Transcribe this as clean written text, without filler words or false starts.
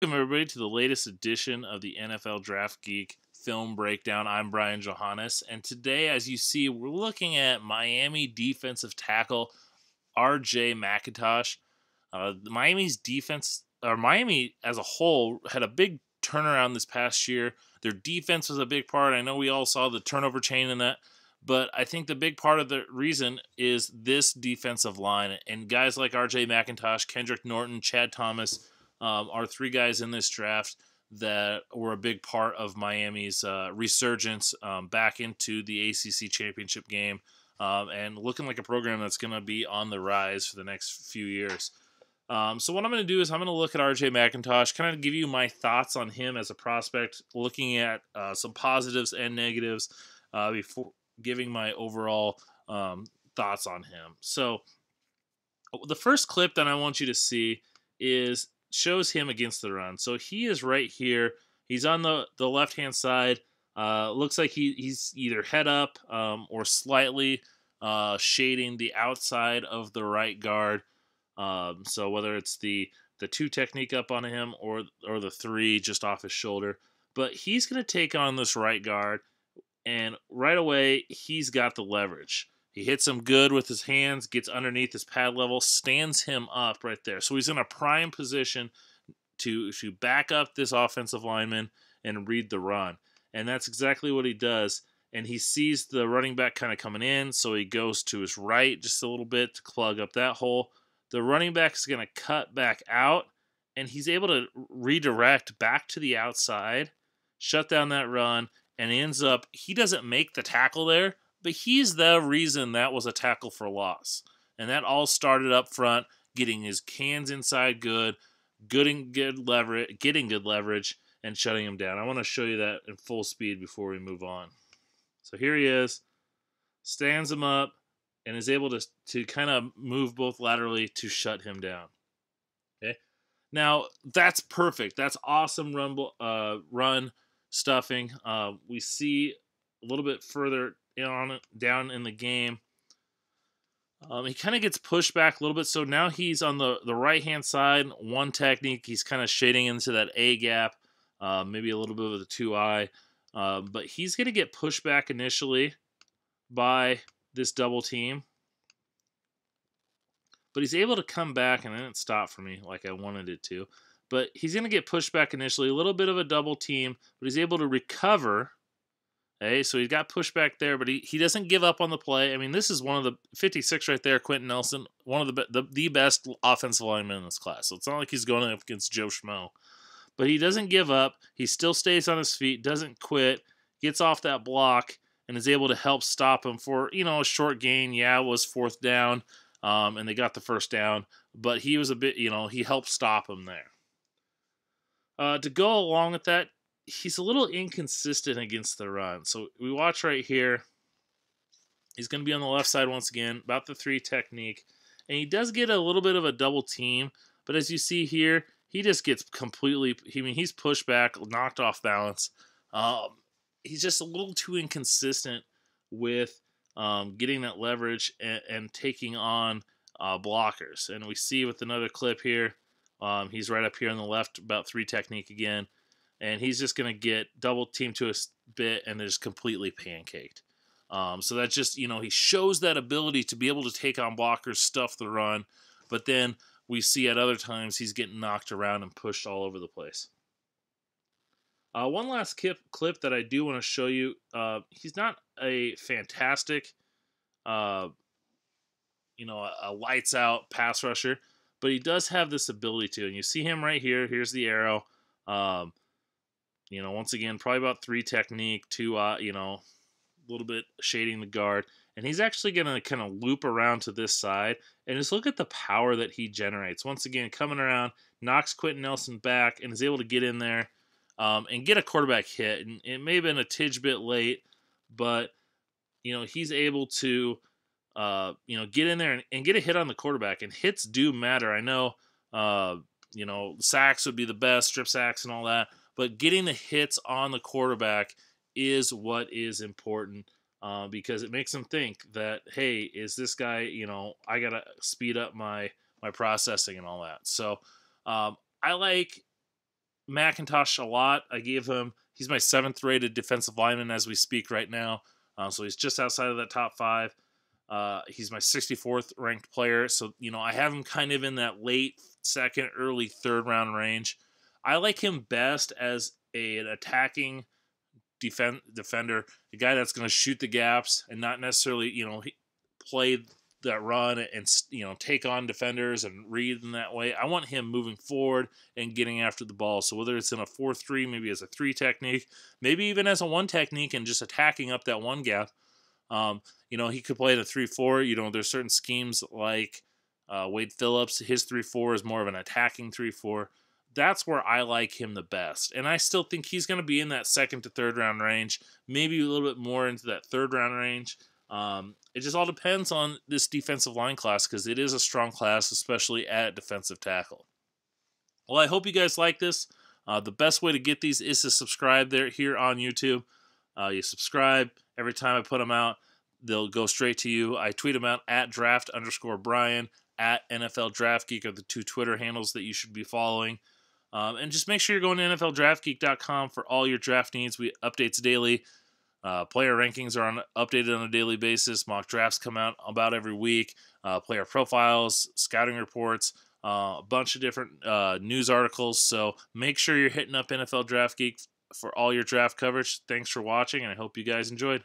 Welcome, everybody, to the latest edition of the NFL Draft Geek film breakdown. I'm Brian Johannes, and today, as you see, we're looking at Miami defensive tackle RJ McIntosh. Miami's defense, or Miami as a whole, had a big turnaround this past year. Their defense was a big part. I know we all saw the turnover chain in that, but I think the big part of the reason is this defensive line and guys like RJ McIntosh, Kendrick Norton, Chad Thomas are three guys in this draft that were a big part of Miami's resurgence back into the ACC championship game and looking like a program that's going to be on the rise for the next few years. So what I'm going to do is I'm going to look at RJ McIntosh, kind of give you my thoughts on him as a prospect, looking at some positives and negatives before giving my overall thoughts on him. So the first clip that I want you to see shows him against the run. So he is right here. He's on the left-hand side. Looks like he's either head up or slightly shading the outside of the right guard. So whether it's the 2 technique up on him or the 3 just off his shoulder. But he's going to take on this right guard, and right away he's got the leverage. He hits him good with his hands, gets underneath his pad level, stands him up right there. So he's in a prime position to back up this offensive lineman and read the run. And that's exactly what he does. And he sees the running back kind of coming in, so he goes to his right just a little bit to plug up that hole. The running back is going to cut back out, and he's able to redirect back to the outside, shut down that run, and ends up, he doesn't make the tackle there, but he's the reason that was a tackle for loss. And that all started up front, getting his hands inside getting good leverage, and shutting him down. I want to show you that in full speed before we move on. So here he is, stands him up, and is able to kind of move both laterally to shut him down. Okay, now that's perfect. That's awesome run stuffing. We see a little bit further down in the game. He kind of gets pushed back a little bit, so now he's on the right-hand side, 1 technique. He's kind of shading into that A gap, maybe a little bit of the 2I, but he's going to get pushed back initially by this double team. But he's able to come back, and it didn't stop for me like I wanted it to. But he's going to get pushed back initially, a little bit of a double team, but he's able to recover. Okay, so he got pushed back there, but he doesn't give up on the play. I mean, this is one of the 56 right there, Quentin Nelson, one of the best offensive linemen in this class. So it's not like he's going up against Joe Schmo. But he doesn't give up. He still stays on his feet, doesn't quit, gets off that block, and is able to help stop him for, a short gain. Yeah, it was 4th down, and they got the 1st down. But he was a bit, he helped stop him there. To go along with that, he's a little inconsistent against the run. So we watch right here. He's going to be on the left side once again, about the 3 technique. And he does get a little bit of a double team. But as you see here, he just gets completely, he's pushed back, knocked off balance. He's just a little too inconsistent with getting that leverage and taking on blockers. And we see with another clip here, he's right up here on the left, about 3 technique again. And he's just going to get double teamed to a bit and is completely pancaked. So that's just, he shows that ability to be able to take on blockers, stuff the run. But then we see at other times he's getting knocked around and pushed all over the place. One last clip that I do want to show you. He's not a fantastic, a lights out pass rusher, but he does have this ability to. And you see him right here. Here's the arrow. Once again, probably about 3 technique, 2, a little bit shading the guard. And he's actually going to kind of loop around to this side. And just look at the power that he generates. Once again, coming around, knocks Quentin Nelson back, and is able to get in there and get a quarterback hit. And it may have been a tidge bit late, but, he's able to, get in there and get a hit on the quarterback. And hits do matter. I know, sacks would be the best, strip sacks and all that. But getting the hits on the quarterback is what is important because it makes them think that, hey, is this guy, I got to speed up my processing and all that. So I like McIntosh a lot. He's my 7th rated defensive lineman as we speak right now. So he's just outside of that top 5. He's my 64th ranked player. So, I have him kind of in that late 2nd, early 3rd round range. I like him best as an attacking defender, a guy that's going to shoot the gaps and not necessarily, play that run and, take on defenders and read in that way. I want him moving forward and getting after the ball. So whether it's in a 4-3, maybe as a 3 technique, maybe even as a 1 technique and just attacking up that 1 gap. He could play at a 3-4. There's certain schemes like Wade Phillips. His 3-4 is more of an attacking 3-4. That's where I like him the best. And I still think he's going to be in that 2nd to 3rd round range, maybe a little bit more into that 3rd round range. It just all depends on this defensive line class because it is a strong class, especially at defensive tackle. Well, I hope you guys like this. The best way to get these is to subscribe here on YouTube. You subscribe. Every time I put them out, they'll go straight to you. I tweet them out at draft_Brian, at NFL Draft Geek are the 2 Twitter handles that you should be following. And just make sure you're going to NFLDraftGeek.com for all your draft needs. We updates daily. Player rankings are updated on a daily basis. Mock drafts come out about every week. Player profiles, scouting reports, a bunch of different news articles. So make sure you're hitting up NFL Draft Geek for all your draft coverage. Thanks for watching, and I hope you guys enjoyed.